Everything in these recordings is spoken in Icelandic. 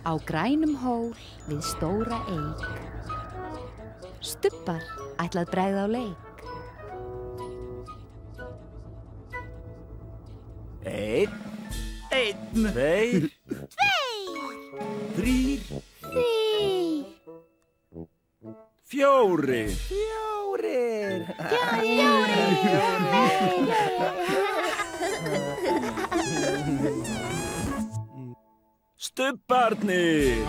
Á grænum hól við stóra eik. Stubbar ætlað bregða á leik. Einn, tveir, þrír, fjórir. Stubbarnir.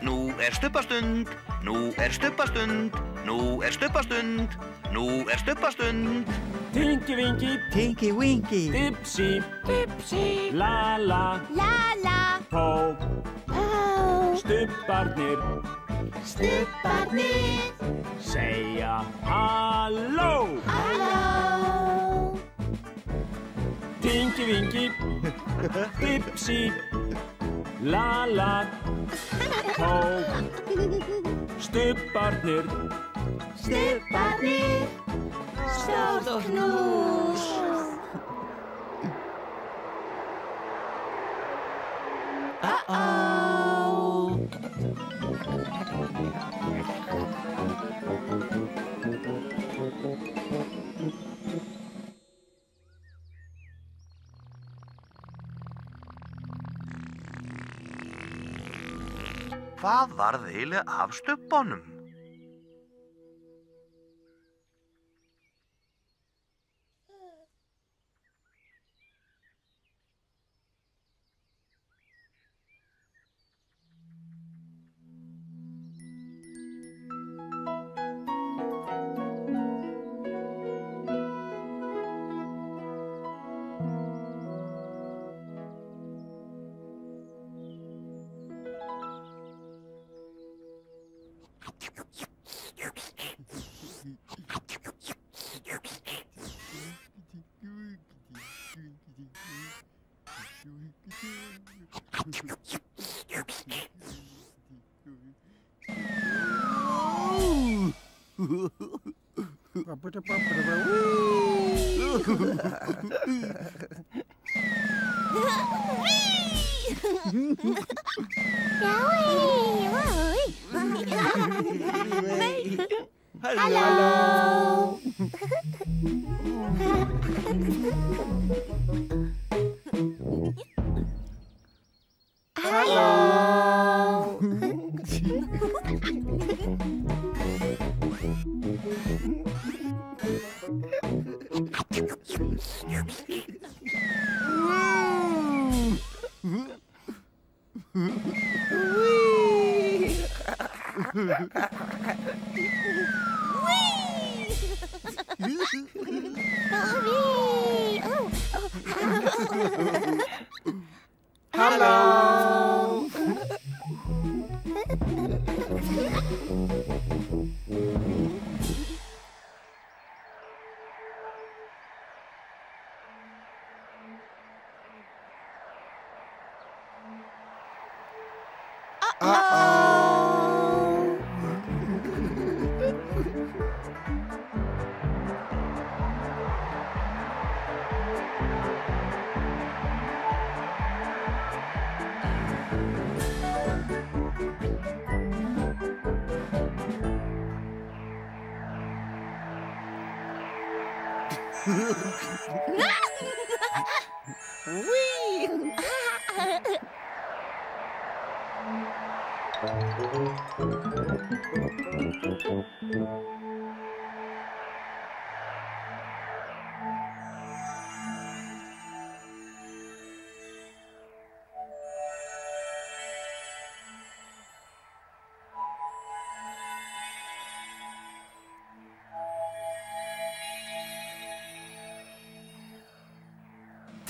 Nú er stubbastund, nú er stubbastund, nú er stubbastund, nú er stubbastund. Tinky Winky, Tinky Winky, Dipsy, Lala, Pó, Stubbarnir, segja halló. Tinky Winky, Dipsy, Lala, Pó, Stubbarnir, Stórt knús. Hvað varð eiginlega af stubbanum?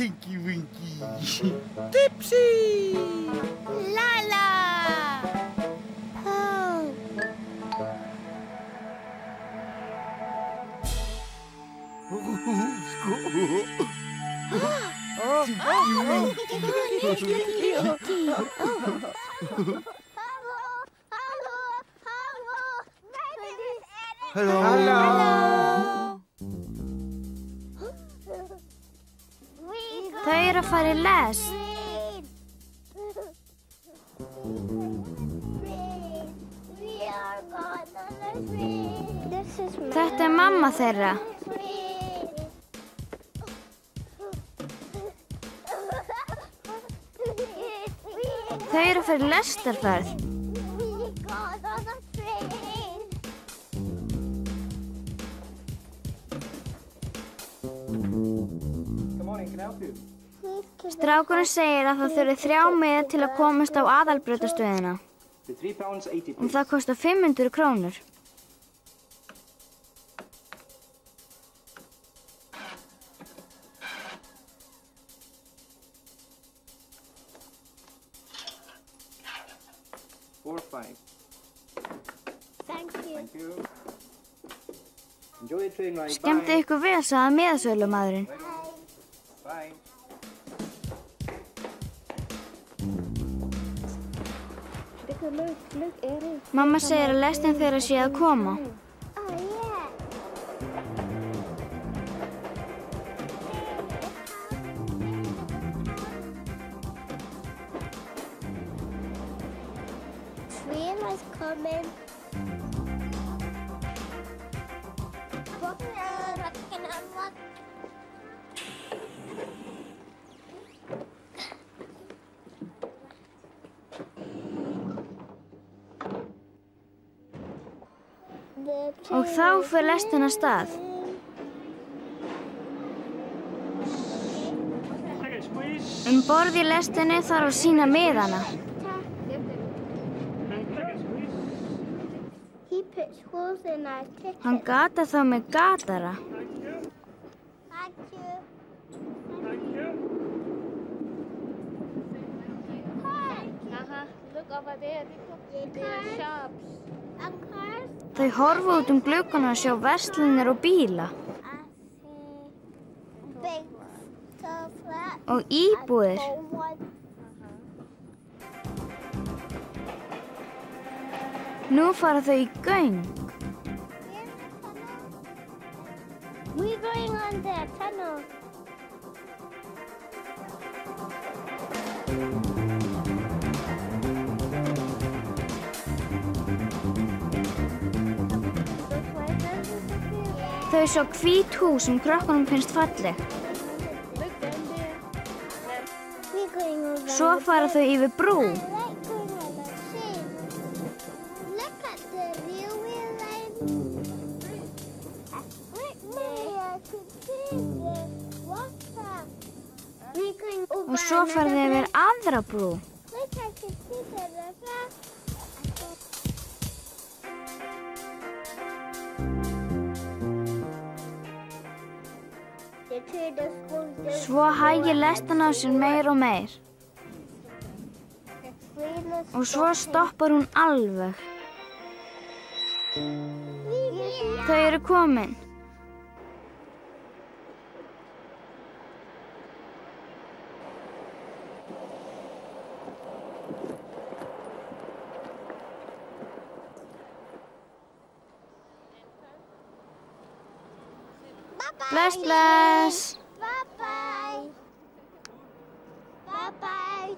Tinky Winky, Dipsy, Lala. Þau eru að fara í lest. Þetta er mamma þeirra. Þau eru að fara í lestarferð. Strákurinn segir að það þurfi 3 miða til að komast á aðalbrautastöðina. Og það kostar 500 krónur. Skemmti ykkur vel, sagði miðasölumaðurinn. Mamma segir að lestin þeirra sé að koma. Og þá fer lestin af stað. Borð í lestinni þarf að sýna miðana. Hann gata þá með gatara. Þau horfa út gluggann og sjá verslanir og bíla. Og íbúðir. Nú fara þau í göng. We're going on the tunnel. Þau sjá hvít hús sem krökkunum finnst falleg. Svo fara þau yfir brú. Og svo fara þau yfir aðra brú. Svo hægir lestin á sér meir og meir. Og svo stoppar hún alveg. Þau eru komin. Bless, bless. Bye-bye. Bye-bye.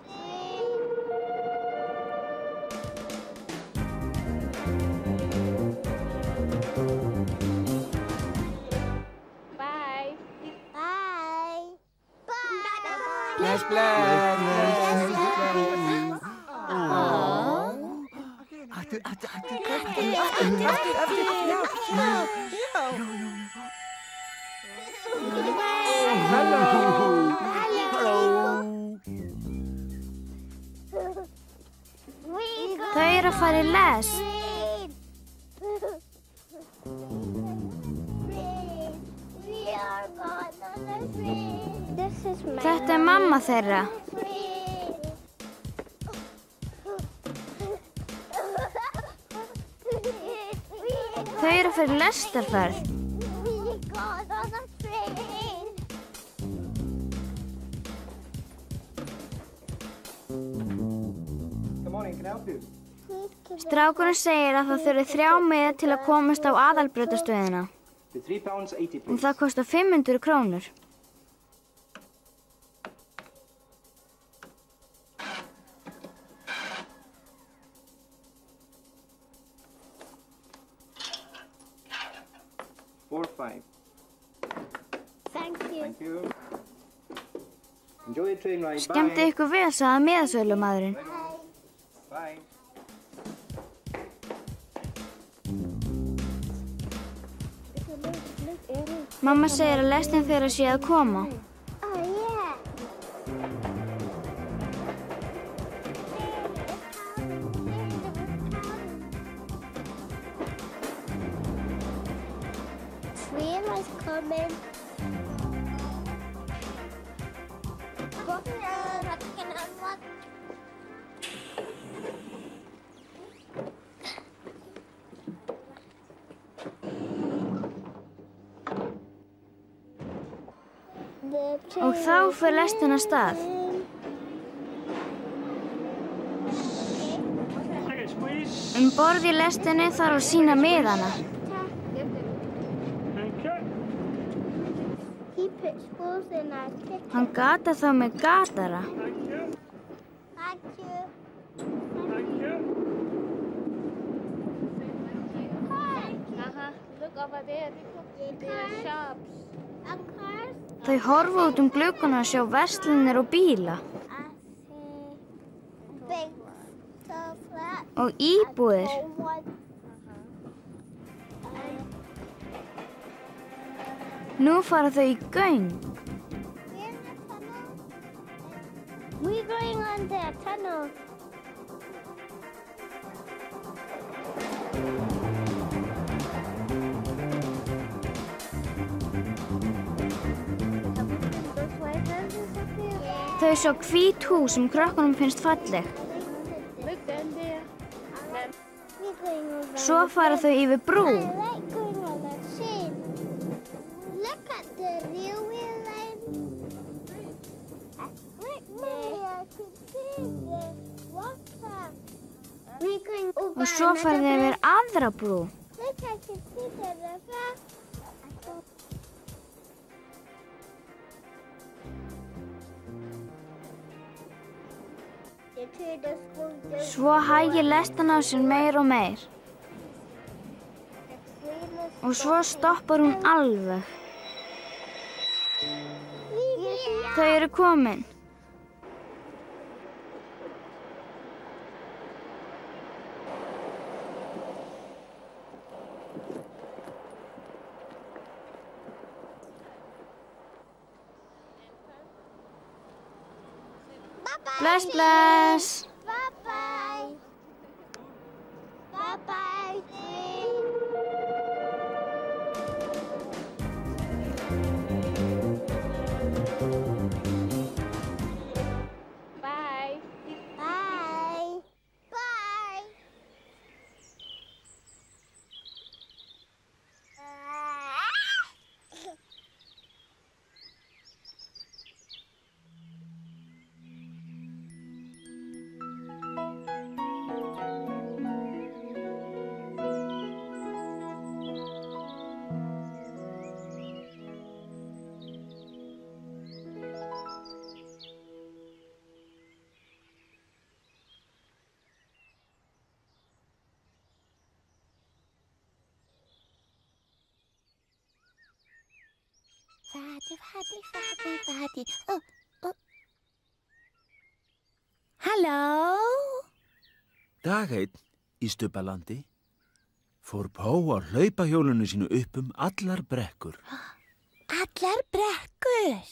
Bye. Bye. Bye. Bless, bless. Þau eru að fara í lest. Þetta er mamma þeirra. Þau eru að fara í lestarferð. Strákurinn segir að það þurfi 3 miða til að komast á aðalbrautastöðina. Og það kostar 500 krónur. Skemmti ykkur vel, sagði miðasölumaðurinn. Mamma segir að lestin þeirra sé að koma. Og þá fer lestin af stað. Borð í lestinni þarf að sýna miðana. Hann gata þá með gatara. Þau horfa út gluggana að sjá verslanir og bíla. Og íbúðir. Nú fara þau í göng. We're going on the tunnel. Þau sjá hvít hús sem krökkunum finnst falleg. Svo fara þau yfir brú. Og svo fara þau yfir aðra brú. Svo hægir lestin á sér meir og meir. Og svo stoppar hún alveg. Þau eru komin. Bless, bless. Bye-bye. Bye-bye. Bye. Bye. Bye. Fati. Halló? Dag einn í Stubbalandi fór Pó á hlaupahjólinu sínu upp allar brekkur. Allar brekkur?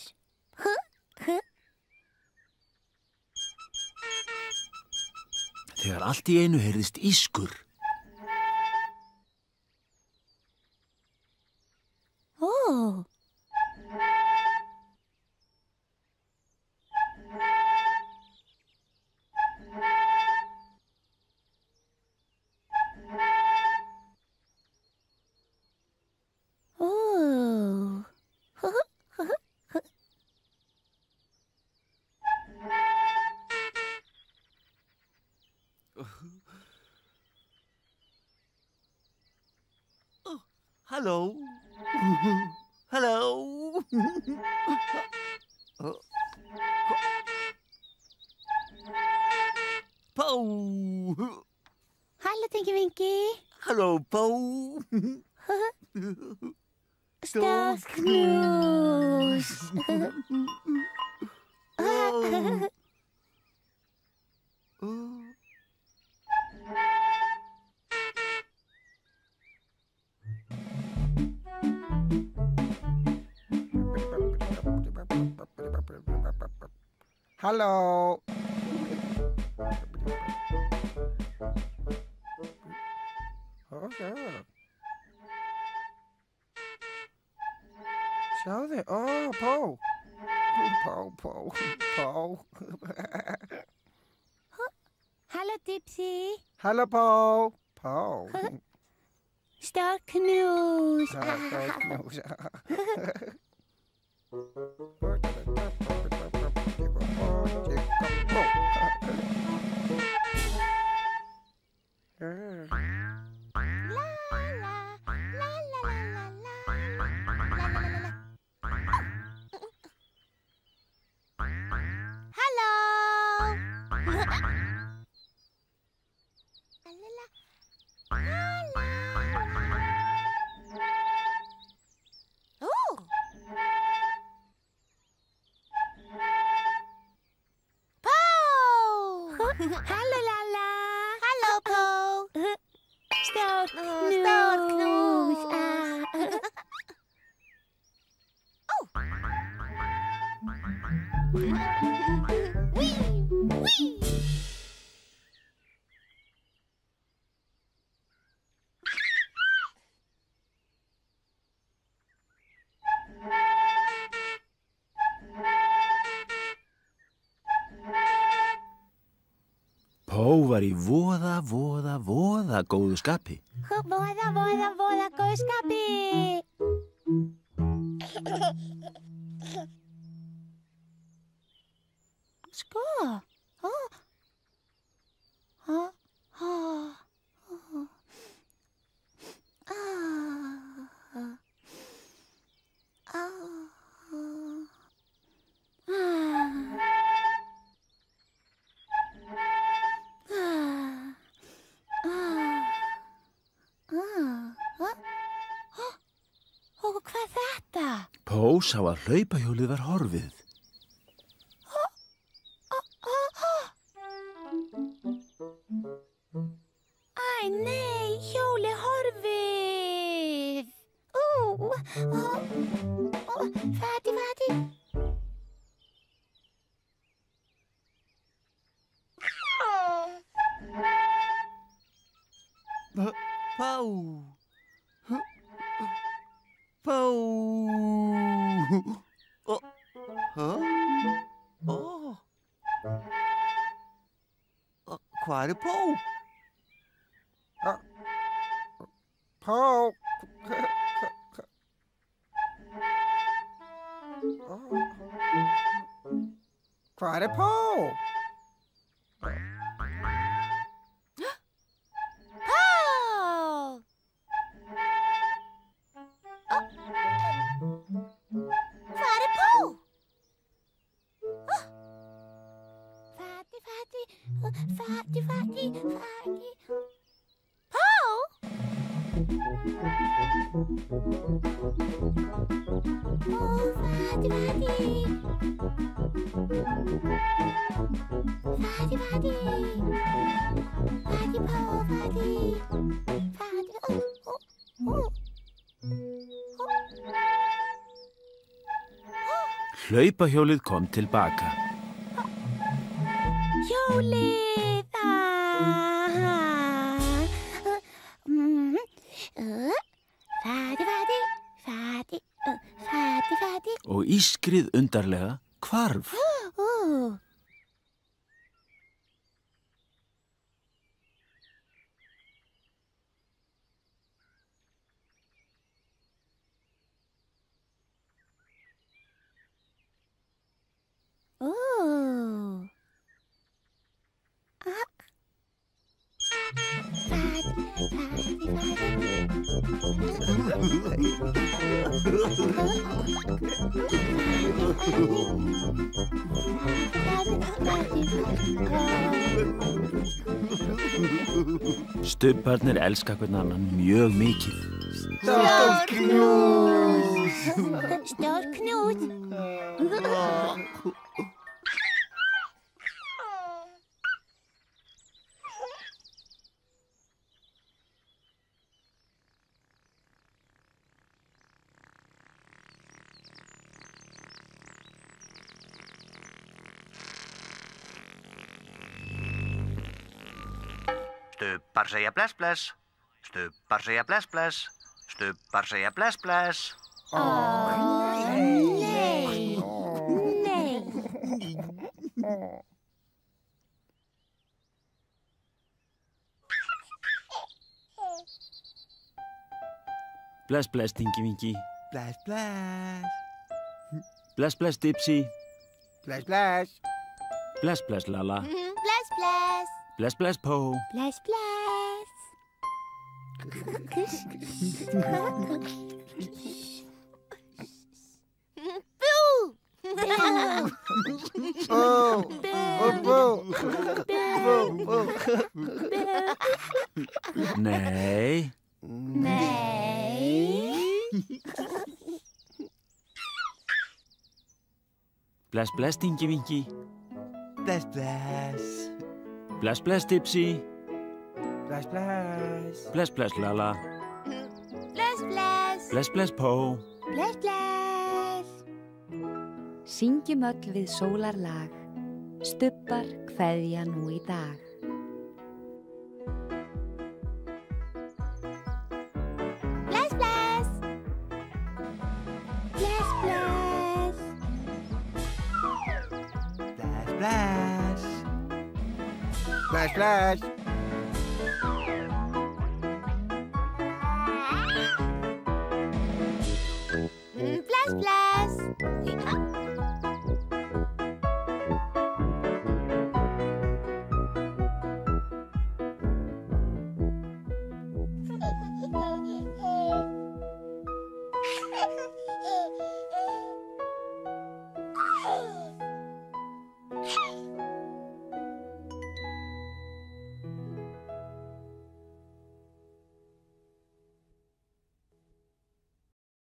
Þegar allt í einu heyrðist ískur. Ó. Hallo. Hallo. Po. Hallo, Tinky Winky. Hallo, Po. Stadsknus. Hallo. Sjáðu, Pó. Pó. Hallo, Dipsy. Hallo, Pó. Pó. Stor knus. Hallo, Lala. Hallo, Po. Stor knus. Pó var í voða góðu skapi. Voða góð skapi. Sko. Hvað er þetta? Pó sá að hlaupahjólið var horfið. Æ, nei, hjólið horfið. Fati. Pó. Pó. Hvar Pó? Pó. Hvar Pó? Fati. Po! Hlaupahjólið kom tilbaka. Hjólið! Fati. Og ískrið undarlega hvarf. Stubbarnir elska hvern annan mjög mikið. Stór knús. Stór knút. Stubbar segja bless bless. Stubbar segja bless bless. Stubbar segja bless bless. Nei. Nei. Bless, bless, Tingi Vingi. Bless, bless. Bless, bless, Dipsy. Bless, bless. Bless, bless, Lala. Bless, bless. Bless, bless, Po. Bless, bless. Boo! Oh, oh, oh. Nei. Nei. Bless, bless, Tingi Vingi. Bless, bless. Bless, bless, Dipsy. Bless, bless. Bless, bless, Lala. Bless, bless. Bless, bless, Po. Bless, bless. Syngjum öll við sólarlag, stubbar kveðja nú í dag. Bless, bless. Bless, bless. Bless, bless. Bless, bless. Bless, bless.